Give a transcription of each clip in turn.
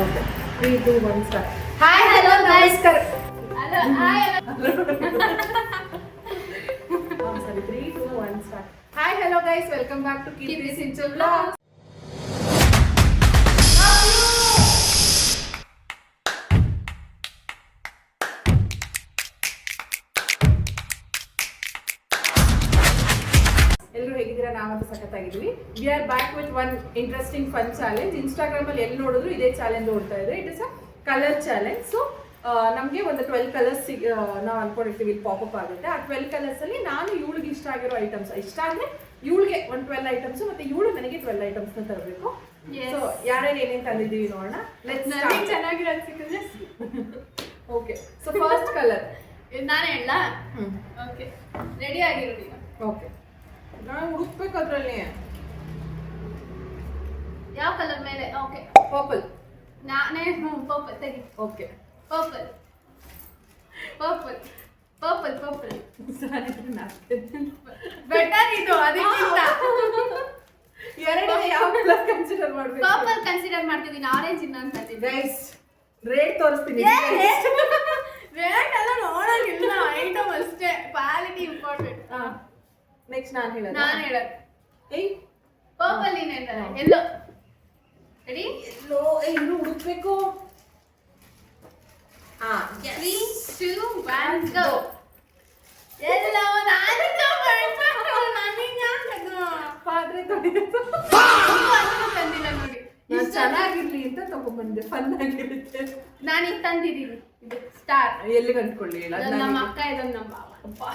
Okay 3 2 1 start. Hi hello guys. Hello hi ಸರಿ 3 2 1 start. Hi hello guys, welcome back to Keerthi Sinchu vlogs. ಎಲ್ಲರೂ ಹೇಗಿದ್ದೀರಾ? ನಾವಂತೂ ಸಖತ್ತಾಗಿದ್ವಿ. We are back with one interesting fun challenge. Instagram ಅಲ್ಲಿ ಎಲ್ಲಿ ನೋಡಿದ್ರು ಇದೇ ಚಾಲೆಂಜ್ ನೋಡ್ತಾ ಇದ್ರೆ. It is a colour challenge. So ನಮಗೆ ಒಂದು 12 ಕಲರ್ಸ್ ನಾವು ಅನ್ಕೊಂಡಿರ್ತೀವಿ ಇಲ್ಲಿ ಪಾಪಪ್ ಆಗುತ್ತೆ. ಆ 12 ಕಲರ್ಸ್ ಅಲ್ಲಿ ನಾನು ಇವಳಿಗೆ ಇಷ್ಟ ಆಗಿರೋ ಐಟಮ್ಸ್, ಇಷ್ಟ ಅಂದ್ರೆ ಇವಳಿಗೆ ಒಂದು 12 ಐಟಮ್ಸ್ ಮತ್ತೆ ಇವಳು ನನಗೆ 12 ಐಟಮ್ಸ್ ನ ತರಬೇಕು. ಸೊ ಯಾರ್ಯಾರು ಏನೇನು ತಂದಿದ್ದೀವಿ ನೋಡೋಣ. ಚೆನ್ನಾಗಿರೋದು ಸಿಕ್ಕಿದ್ರೆ ಓಕೆ. ಸೊ ಫಸ್ಟ್ ಕಲರ್ ನಾನು ಹೇಳ. ಓಕೆ, ರೆಡಿ ಆಗಿರೋದು. ಓಕೆ, ನಾನು ಹುಡುಕ್ಬೇಕು ಅದ್ರಲ್ಲಿ ಯಾವ ಕಲರ್ ಮೇಲೆ. Okay, purple. ನಾನೇ ಪರ್ಪಲ್ ತೆಗಿ. Okay, purple purple purple purple better ಇದು ಅದಕ್ಕಿಂತ. ಎರಡು ಯಾವ ಕಲರ್ ಕನ್ಸಿಡರ್ ಮಾಡಬೇಕು? ಪರ್ಪಲ್ ಕನ್ಸಿಡರ್ ಮಾಡ್ತಿದ್ದೀನಿ. ಆರೆಂಜ್ ಇನ್ನೊಂದು ತಂದಿದ್ದೆ. ಗೈಸ್ ರೇಟ್ ತೋರಿಸ್ತೀನಿ. ರೇಟ್ ಎಲ್ಲ ನೋಡೋಂಗಿಲ್ಲ, ಐಟಮ್ ಅಷ್ಟೇ. Quality important. ನೆಕ್ಸ್ಟ್ ನಾನು ಹೇಳೋದು. ನಾನು ಹೇಳೋದು ಏಯ್ ಪರ್ಪಲ್ ಏನು ಹೇಳ್ತಾರೆ? ಎಲ್ಲೋ. ರೆಡಿ? ಎಲ್ಲೋ. ಇನ್ನು ಹುಡುಕ್ಬೇಕು. 3 2 1 ಗೋ. ಎಲ್ಲೋ ನಾನು ತಗೊಂಡ್ಬಿಟ್ಟು ನನಗೆ ಯಾಕದು ಪಾತ್ರೆ ತೊಳೆಯೋದು ತಂದಿಲ್ಲ ನೋಡಿ. ನಾನು ಚೆನ್ನಾಗಿರ್ಲಿ ಅಂತ ತಗೊಂಡ್ಬಂದೆ. ಫನ್ ಆಗಿರುತ್ತೆ. ನಾನು ಈಗ ತಂದಿದ್ದೀನಿ. ಇದು ಸ್ಟಾರ್. ಎಲ್ಲಿ ಕಂಡ್ಕೊಳ್ಳಿ ಹೇಳ. ನಮ್ಮ ಅಕ್ಕ ಇದೊಂದು ನಮ್ಮ ಬಾವ.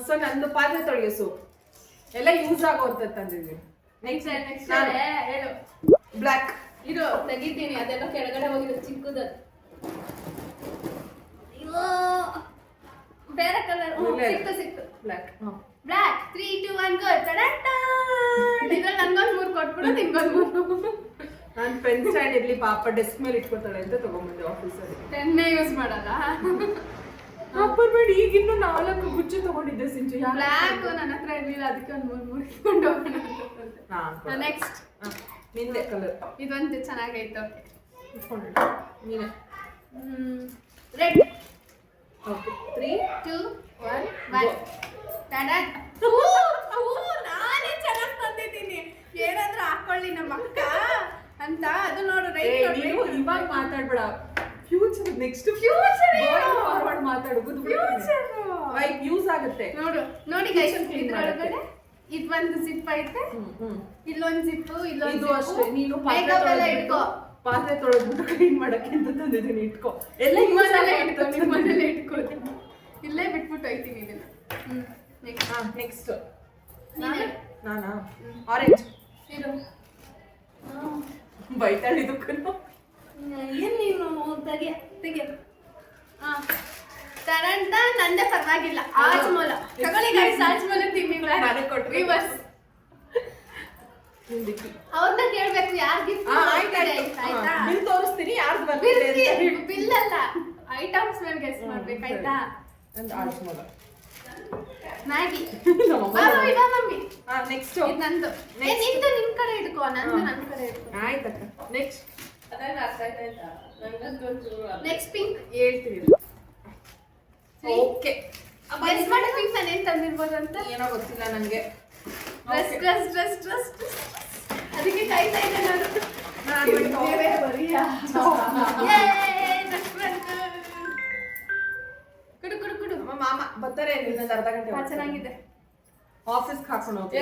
ಸೊ ನಂದು ಪಾತ್ರೆ ತೊಳೆಯೋ ಸೋಪ್ ಎಲ್ಲ ಯೂಸ್ ಆಗೋಂತ ತಂದಿದ್ದೀನಿ. ನೆಕ್ಸ್ಟ್ ಹೇಳು. ಬ್ಲ್ಯಾಕ್. ಇದು ತೆಗಿತೀನಿ, ಅದೆಲ್ಲ ಕೆಳಗಡೆ ಹೋಗಿದ್ದು ಚಿಕ್ಕದು. ಅಯ್ಯೋ, ಬೇರೆ ಕಲರ್. ಸಿಕ್ತು ಬ್ಲ್ಯಾಕ್. ಬ್ಲ್ಯಾಕ್. 3 2 1 ಗೋ. ಇದ್ರಲ್ಲಿ ನನ್ಗೊಂದು 3 ಕೊಟ್ಬಿಡು, ನಿಮ್ಗೊಂದು 3. ನಾನು ಪೆನ್ ಸ್ಟ್ಯಾಂಡ್ ಇರ್ಲಿ ಪಾಪ ಡೆಸ್ಕ್ ಮೇಲೆ ಇಟ್ಕೊತಾಳೆ ಅಂತ ತಗೊಂಡ್ಬಂದೆ ಆಫೀಸಲ್ಲಿ. ಪೆನ್ನೇ ಯೂಸ್ ಮಾಡಲ್ಲ. ಅಪ್ಪರ್ಬೇಡಿ, ಈಗಿನ್ನು 4 ಗುಚ್ಚು ತಗೊಂಡಿದ್ದೆ ಸಿಂಚು. ಬ್ಲ್ಯಾಕ್ ನನ್ನ ಹತ್ರ ಇರ್ಲಿಲ್ಲ, ಅದಕ್ಕೆ ಒಂದು 3 ಇಟ್ಕೊಂಡು ಹೋಗೋಣ. ನೆಕ್ಸ್ಟ್ ನಿಂದೆ ಕಲರ್. ಇದೊಂದು ಚೆನ್ನಾಗೈತೆ. ನೀನೆ. ರೆಡ್. ಓಕೆ, 3 2 1 ನಾನೇ ಚೆನ್ನಾಗಿ ತಂದಿದ್ದೀನಿ. ಏನಾದ್ರೂ ಹಾಕೊಳ್ಳಿ ನಮ್ಮ ಅಕ್ಕ ಅಂತ. ಅದು ನೋಡು, ರೈಟ್. ಇವಾಗ ಮಾತಾಡ್ಬೇಡ. ಫ್ಯೂಚರ್ ನೆಕ್ಸ್ಟ್ ಫಾರ್ವರ್ಡ್ ಮಾತಾಡು. ಫ್ಯೂಚರ್ ಲೈಕ್ ಯೂಸ್ ಆಗುತ್ತೆ. ನೋಡಿ ಗೈಸ್, ಇದ್ರೊಳಗಡೆ ಇದೊಂದು ಜಿಪ್ ಐತೆ, ಇಲ್ಲೊಂದು ಜಿಪ್ಪು, ಇದು ಇಲ್ಲೊಂದು ಅಷ್ಟೇ. ನೀನು ಮೇಕಪ್ ಎಲ್ಲ ಇಟ್ಕೋ. ಪಾತ್ರೆ ತೊಳೆದ್ಬಿಟ್ಟು ಕ್ಲೀನ್ ಮಾಡಕ್ಕೆ ಅಂತ ತಂದಿದ್ದೀನಿ. ಇಟ್ಕೋ. ಎಲ್ಲ ಮನೇಲೆ ಇಟ್ಕೊಳ್ತೀನಿ. ಇಲ್ಲೇ ಬಿಟ್ಬಿಟ್ಟು ಹೋಯ್ತೀನಿ ಇದನ್ನ. ನೆಕ್ಸ್ಟ್ ನಾನಾ ಆರೆಂಜ್. ಇದು ಬೈತಾಳಿದಕ್ಕೂ ಏನ್ ನೀನು ತೆಗೆ. ತರಂತ ನಂದೇ ಪರವಾಗಿಲ್ಲ. ಆಜ್ ಮೂಲ ತಗೊಳ್ಳಿ ಗೈಸ್, ಆಜ್ ಮೂಲ ತಿನ್ನಿ. ರಿವರ್ಸ್. ಅವ್ರನ್ನ ಕೇಳ್ಬೇಕು ಯಾರು ಗಿಫ್ಟ್. ಆಯ್ತಾ? ಬಿಲ್ ತೋರಿಸ್ತೀನಿ ಯಾರ್ದು ಬರ್ತಿದೆ ಅಂತ. ಬಿಲ್ ಅಲ್ಲ, ಐಟಮ್ಸ್ ಮೇಲೆ ಗೆಸ್ ಮಾಡ್ಬೇಕು. ಆಯ್ತಾ? ಆಜ್ ಮೂಲ ಮ್ಯಾಗಿ. ಮಮ್ಮಿ ನೆಕ್ಸ್ಟ್ ಇದು ನಂದು. ನಿಂದು ನಿಮ್ ಕಡೆ ಇಟ್ಕೋ, ನಂದು ನನ್ನ ಕಡೆ ಇಟ್ಕೋ. ಆಯ್ತಕ್ಕ. ನೆಕ್ಸ್ಟ್ ನೆಕ್ಸ್ಟ್ ಪಿಂಕ್ ಹೇಳ್ತೀವಿ. ಓಕೆ, ಗೆಸ್ ಮಾಡಿ ಪಿಂಕ್ ನಾನು ಏನ್ ತಂದಿರ್ಬೋದು ಅಂತ. ಏನೋ ಗೊತ್ತಿಲ್ಲ ನನಗೆ. ಡ್ರೆಸ್ ಅದಕ್ಕೆ ಕಾಯ್ತಾ ಇದ್ದೆ ನಾನು. ಕುಡು ನಮ್ಮ ಮಾಮ ಬರ್ತಾರೆ ಇನ್ನೊಂದು ಅರ್ಧ ಗಂಟೆ. ಚೆನ್ನಾಗಿದೆ. ಆಫೀಸ್ಗೆ ಹಾಕೊಂಡು ಹೋಗಿ.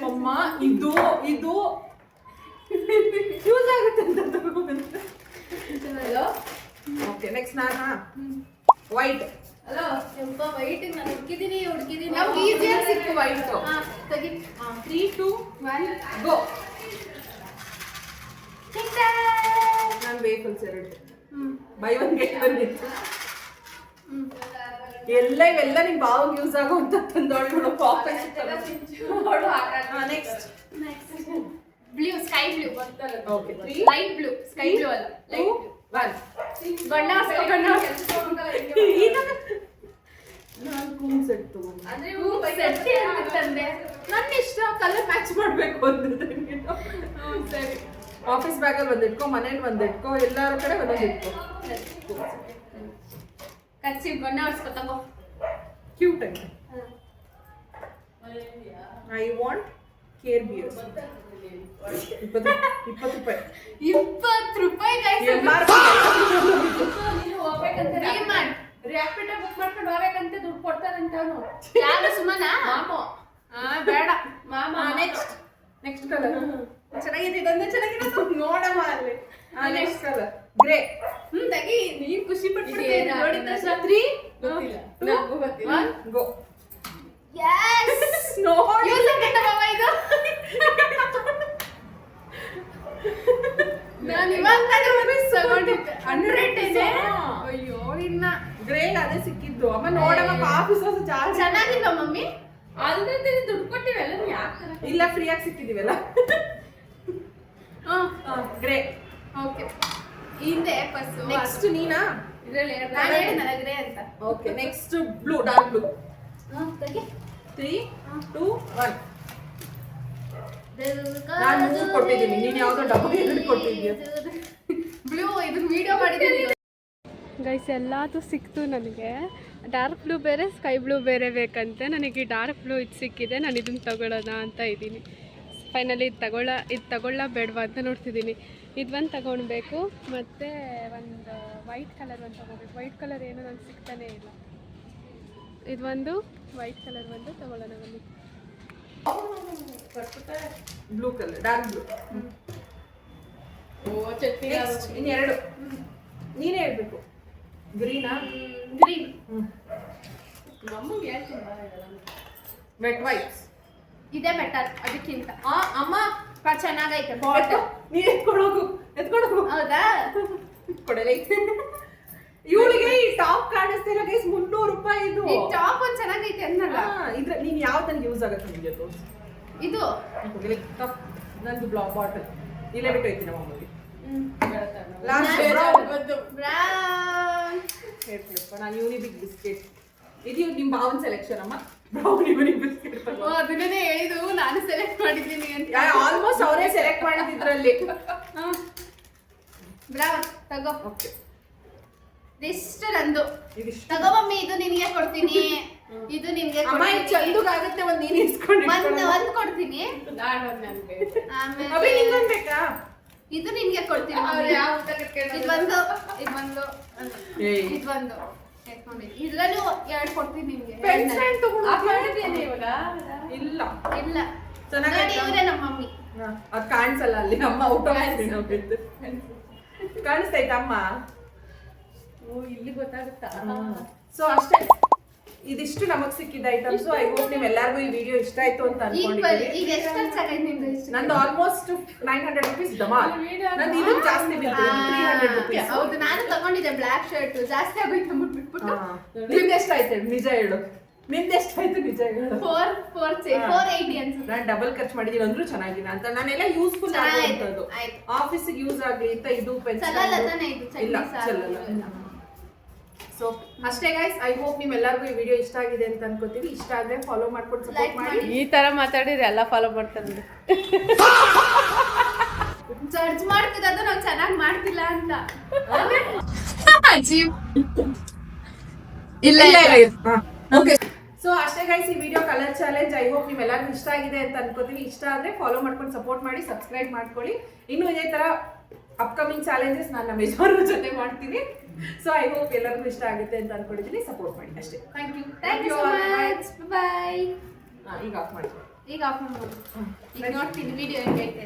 ಅಮ್ಮ ಇದು ಯೂಸ್ ಆಗುತ್ತೆ ಅಂತ ತಗೊಂಡ್ಬಂದೆ. ಓಕೆ, ನೆಕ್ಸ್ಟ್ ನಾನು ವೈಟ್. ಹಲೋ ಸ್ವಲ್ಪ ವೈಟ್ ನಾನು ಹುಡುಕಿದೀನಿ. ನಮ್ಗೆ ಈಸಿಯಾಗಿ ಸಿಕ್ಕು ವೈಟ್. ತೆಗಿ. 3 2 1 ಗೋ. ನಾನು ವೇಫಲ್ಸ್ 2 ಬೈ 1 ಗೆಟ್ 1 ಇತ್ತು. ಇವೆಲ್ಲ ನಿಮ್ ಬಾವಾಗ ಯೂಸ್ ಆಗುವಂತ ತಂದೋಳು. Next blue, sky blue. Okay, light blue, sky blue ಅಲ್ಲ, ಲೈಟ್ ಬ್ಲೂ. 1 ಗಣ್ಣ ನಾನು ಕೂಮ್ ಸೆಟ್ ತಗೊಂಡೆ. ಅಂದ್ರೆ ಸೆಟ್ ತಂದೆ. ನನ್ನ ಇಷ್ಟ ಮ್ಯಾಚ್ ಮಾಡ್ಬೇಕು ಅಂದಿದ್ರೆ ನೀನು. ಸರಿ. ಆಫೀಸ್ ಬ್ಯಾಗಲ್ಲಿ ಒಂದ್ ಇಟ್ಕೋ, ಮನೇಲಿ ಒಂದ್ ಇಟ್ಕೋ, ಎಲ್ಲಾರ ಕಡೆ ಒಂದೊಂದು ಇಟ್ಕೋ. ಕಚ್ಚಿ ಬಣ್ಣ ಹೊಡ್ಸ್ಕೊ ತಗೋ. ಕ್ಯೂಟ್ ಆಗಿ. I want care bears. 20 ರೂಪಾಯಿ. 20 ರೂಪಾಯಿ guys. ನೀನು ಹೋಗ್ಬೇಕಂತ ರ್ಯಾಪಿಡ್ ಬುಕ್ ಮಾಡ್ಕೊಂಡು ಹೋಗ್ಬೇಕಂತ ದುಡ್ಡು ಕೊಡ್ತಾರಂತ ಅವನು. ಯಾರು ಸುಮನಾ? ಮಾಮು. ಬೇಡ ಮಾಮ. ನೆಕ್ಸ್ಟ್ ಕಲರ್ ಚೆನ್ನಾಗಿದೆ. ಇದೊಂದೇ ಚೆನ್ನಾಗಿದೆ. ನೋಡಮ್ಮ ಅಲ್ಲಿ. Next colour grey. ತಗಿ. ನೀನ್ ಖುಷಿ ಪಟ್ಬಿಡ್ತೀನಿ ನೋಡಿದ ತಕ್ಷಣ. 3 2 1 ಗೋ. ಯಸ್. ನೋಡಿ. ಯೂಸ್ ಆಗತ್ತ ಮಾಮ ಇದು. ನಾನು ಇವಾಗ ಮಿಸ್ ತಗೊಂಡಿದ್ದೆ. 100 ಇದೆ. ಅಯ್ಯೋ ನಿನ್ನ ಗ್ರೇ ಅದೇ ಸಿಕ್ಕಿದ್ದು. ಅಮ್ಮ ನೋಡಮ್ಮ ಆಫೀಸ್ ಜಾಸ್ತಿ ಚೆನ್ನಾಗಿಲ್ಲ ಮಮ್ಮಿ. ಅಲ್ದಂತೆ ದುಡ್ಡು ಕೊಟ್ಟಿವೆಲ್ಲ ನೀವು ಯಾಕೆ ಇಲ್ಲ ಫ್ರೀಯಾಗಿ ಸಿಕ್ಕಿದೀವಲ್ಲ. ಗ್ರೇ. ಓಕೆ. ಹಿಂದೆ ಪರ್ಸು. ನೆಕ್ಸ್ಟ್ ನೀನಾ? ಇದರಲ್ಲಿ ನಾನು ಹೇಳಿದ್ನಲ್ಲ ಗ್ರೇ ಅಂತ. Okay next blue, dark blue. ತೆಗಿ. 3 2 1. ನಾನು 3 ಕೊಟ್ಟಿದ್ದೀನಿ, ನೀನು ಯಾವ್ದೋ ಡಬ್ಬಿ ಕೊಟ್ಟಿದ್ದೀಯ. ಬ್ಲೂ ಇದು ವಿಡಿಯೋ ಮಾಡಿದ್ದೀನಿ ಗೈಸ್. ಎಲ್ಲದು ಸಿಕ್ತು ನನಗೆ. ಡಾರ್ಕ್ ಬ್ಲೂ ಬೇರೆ ಸ್ಕೈ ಬ್ಲೂ ಬೇರೆ ಬೇಕಂತೆ. ನನಗೆ ಡಾರ್ಕ್ ಬ್ಲೂ ಇದು ಸಿಕ್ಕಿದೆ. ನಾನು ಇದನ್ನು ತಗೊಳ್ಳೋಣ ಅಂತ ಇದ್ದೀನಿ. ಫೈನಲಿ ಇದು ತಗೊಳ್ಳ ಬೇಡವಾ ಅಂತ ನೋಡ್ತಿದ್ದೀನಿ. ಇದು ಒಂದು ತಗೊಳ್ಬೇಕು, ಮತ್ತು ಒಂದು ವೈಟ್ ಕಲರ್ ಒಂದು ತಗೋಬೇಕು. ವೈಟ್ ಕಲರ್ ಏನೋ ನನಗೆ ಸಿಗ್ತಾನೇ ಇಲ್ಲ. ಇದು ಒಂದು ವೈಟ್ ಕಲರ್ ಒಂದು ತಗೊಳ್ಳೋಣ ಬನ್ನಿ. Blue colour, dark blue. ಓ ಚಟ್ನಿ. ಇನ್ನೆರಡು ನೀನೇ ಹೇಳ್ಬೇಕು. ಗ್ರೀನಾ? ಗ್ರೀನ್. ನಮಗೆ ವೆಟ್ ವೈಟ್ಸ್. ಇದೇ ಬೆಟರ್ ಅದಕ್ಕಿಂತ. ಅಮ್ಮ ಚೆನ್ನಾಗೈತೆ ಬಾಟಲ್. ನೀ ಎತ್ಕೊಳೋಗು. ಹೌದಾ? ಕೊಡಲೇ. ಇವಳಿಗೆ ಈ ಟಾಪ್ ಕಾಣಿಸ್ತಿಲ್ಲ ಗೈಸ್. 300 ರೂಪಾಯಿ ಇದು. ಈ ಟಾಪ್ ಒಂದು ಚೆನ್ನಾಗೈತೆ ಅನ್ನಲ್ಲ. ಇದ್ರ ನೀನ್ ಯಾವ ತನಕ ಯೂಸ್ ಆಗುತ್ತೆ ನಿಮಗೆ ತೋರಿಸು. ಇದು ನಂದು ಬ್ಲಾಕ್ ಬಾಟಲ್ ಇಲ್ಲೇ ಬಿಟ್ಟು ಹೋಯ್ತೀನಿ ನಮ್ಮ ಅಮ್ಮಗೆ. ನಾನು ಯೂನಿಬಿಕ್ ಬಿಸ್ಕೆಟ್. ಇದು ನಿಮ್ಮ ಭಾವನ್ ಸೆಲೆಕ್ಷನ್ ಅಮ್ಮ. Brown unique biscuit. ಅದನ್ನೇ ಹೇಳಿದ್ದು ನಾನು ಸೆಲೆಕ್ಟ್ ಮಾಡಿದ್ದೀನಿ ಅಂತ. ಆಲ್ಮೋಸ್ಟ್ ಅವರೇ ಸೆಲೆಕ್ಟ್ ಮಾಡಿದ್ರಲ್ಲಿ. ಬ್ರಾವ್ ತಗೋ. ಓಕೆ ಇಷ್ಟ ನಂದು. ಇದಿಷ್ಟು ತಗೋ ಮಮ್ಮಿ, ಇದು ನಿನಗೆ ಕೊಡ್ತೀನಿ. ಇದು ನಿನಗೆ ಅಮ್ಮ ಚಂದುಗಾಗುತ್ತೆ. ಒಂದು ನೀನು ಇಸ್ಕೊಂಡು ಒಂದು ಕೊಡ್ತೀನಿ. ಅಭಿ ನಿಂಗೊಂದು ಬೇಕಾ? ಇದು ನಿನಗೆ ಕೊಡ್ತೀನಿ. ಇದೊಂದು ಇದ್ರಲ್ಲೂ 2 ಕೊಡ್ತೀನಿ ನಿಮ್ಗೆ. ಇಲ್ಲ ಇಲ್ಲ ಚೆನ್ನಾಗಿ ಇವರೇ ನಮ್ಮ ಮಮ್ಮಿ. ಅದು ಕಾಣಿಸಲ್ಲ ಅಲ್ಲಿ. ಅಮ್ಮ ಔಟ್ ಆಫ್ ಸ್ಕ್ರೀನ್ ಹೋಗಿದ್ದು ಕಾಣಿಸ್ತೈತ ಅಮ್ಮ? ಇಲ್ಲಿ ಗೊತ್ತಾಗುತ್ತಾ? ಸೊ ಅಷ್ಟೇ, ಇದಿಷ್ಟು ನಮಗ್ ಸಿಕ್ಕಿದ ಐಟಮ್ಸ್. ಐ ಹೋಪ್ ನಿಮ್ಮೆಲ್ಲರಿಗೂ ಈ ವಿಡಿಯೋ ಇಷ್ಟ ಆಯ್ತು ಅಂತ ಅನ್ಕೊಂಡಿದ್ದೀನಿ. ಈಗ ಎಷ್ಟು ಖರ್ಚಾಗೈತೆ ನಿಮ್ದು? ನಂದು ಆಲ್ಮೋಸ್ಟ್ 900 ರೂಪೀಸ್ ಧಮಾಲ್. ನಂದು ಇದು ಜಾಸ್ತಿ ಬಿತ್ತು, 300 ರೂಪೀಸ್. ಹೌದು, ನಾನು ತಗೊಂಡಿದ್ದೆ ಬ್ಲಾಕ್ ಶರ್ಟ್. ಜಾಸ್ತಿ ಆಗೋಯ್ತು ಬಿಟ್ಬಿಟ್ಟು. ನಿಮ್ದು ಎಷ್ಟಾಯ್ತು ನಿಜ ಹೇಳು. ನಿಮ್ದು ಎಷ್ಟಾಯ್ತು ನಿಜ ಹೇಳು. 480 ಅನ್ಸುತ್ತೆ. ನಾನು ಡಬಲ್ ಖರ್ಚು ಮಾಡಿದೀನಿ ಅಂದ್ರೂ ಚೆನ್ನಾಗಿಲ್ಲ ಅಂತ. ನಾನೆಲ್ಲ ಯೂಸ್ಫುಲ್ ಆಗುವಂಥದ್ದು, ಆಫೀಸಿಗೆ ಯೂಸ್ ಆಗಲಿ ಅಂತ. ಇದು ಪೆನ್ಸಿಲ್ ಇಲ್ಲ ಚೆಲ್ಲಲ್ಲ. ಸೊ ಅಷ್ಟೇ ಗೈಸ್, ಐ ಹೋಪ್ ನಿಮ್ಮೆಲ್ಲರಿಗೂ ಈ ವಿಡಿಯೋ ಇಷ್ಟ ಆಗಿದೆ ಅಂತ ಅನ್ಕೋತೀವಿ. ಇಷ್ಟ ಆದ್ರೆ ಫಾಲೋ ಮಾಡ್ಕೊಂಡು ಸಪೋರ್ಟ್ ಮಾಡಿ. ಈ ತರ ಮಾತಾಡಿದ್ರೆ ಎಲ್ಲ ಫಾಲೋ ಮಾಡ್ತಾರೆ. ಜಡ್ಜ್ ಮಾಡ್ತಿದ್ದು ನಾವು ಚೆನ್ನಾಗಿ ಮಾಡ್ತಿಲ್ಲ ಅಂತ. ಇಲ್ಲ ಓಕೆ. ಸೊ ಅಷ್ಟೇ ಗೈಸ್, ಈ video colour challenge. I hope ನಿಮ್ಮೆಲ್ಲರಿಗೂ ಇಷ್ಟ ಆಗಿದೆ ಅಂತ ಅನ್ಕೋತೀವಿ. ಇಷ್ಟ ಆದ್ರೆ ಫಾಲೋ ಮಾಡ್ಕೊಂಡು ಸಪೋರ್ಟ್ ಮಾಡಿ, ಸಬ್ಸ್ಕ್ರೈಬ್ ಮಾಡ್ಕೊಳ್ಳಿ. ಇನ್ನು ಇದೇ ತರ ಅಪ್ಕಮಿಂಗ್ ಚಾಲೆಂಜಸ್ ನಾನು ನಮ್ಮ ಯಜಮಾನ್ರ ಜೊತೆ ಮಾಡ್ತೀನಿ. ಸೊ ಐ ಹೋಪ್ ಎಲ್ಲರಿಗೂ ಇಷ್ಟ ಆಗುತ್ತೆ ಅಂತ ಅನ್ಕೊಂಡಿದ್ದೀನಿ. ಸಪೋರ್ಟ್ ಮಾಡಿ ಅಷ್ಟೇ. Thank you so much. Bye. ಈಗ ಆಫ್ ಮಾಡಿ. ಈಗ ಆಫ್ ಮಾಡ್ಬೋದು. ಈಗ ನೋಡ್ತೀನಿ ವಿಡಿಯೋ ಹೆಂಗೈತೆ.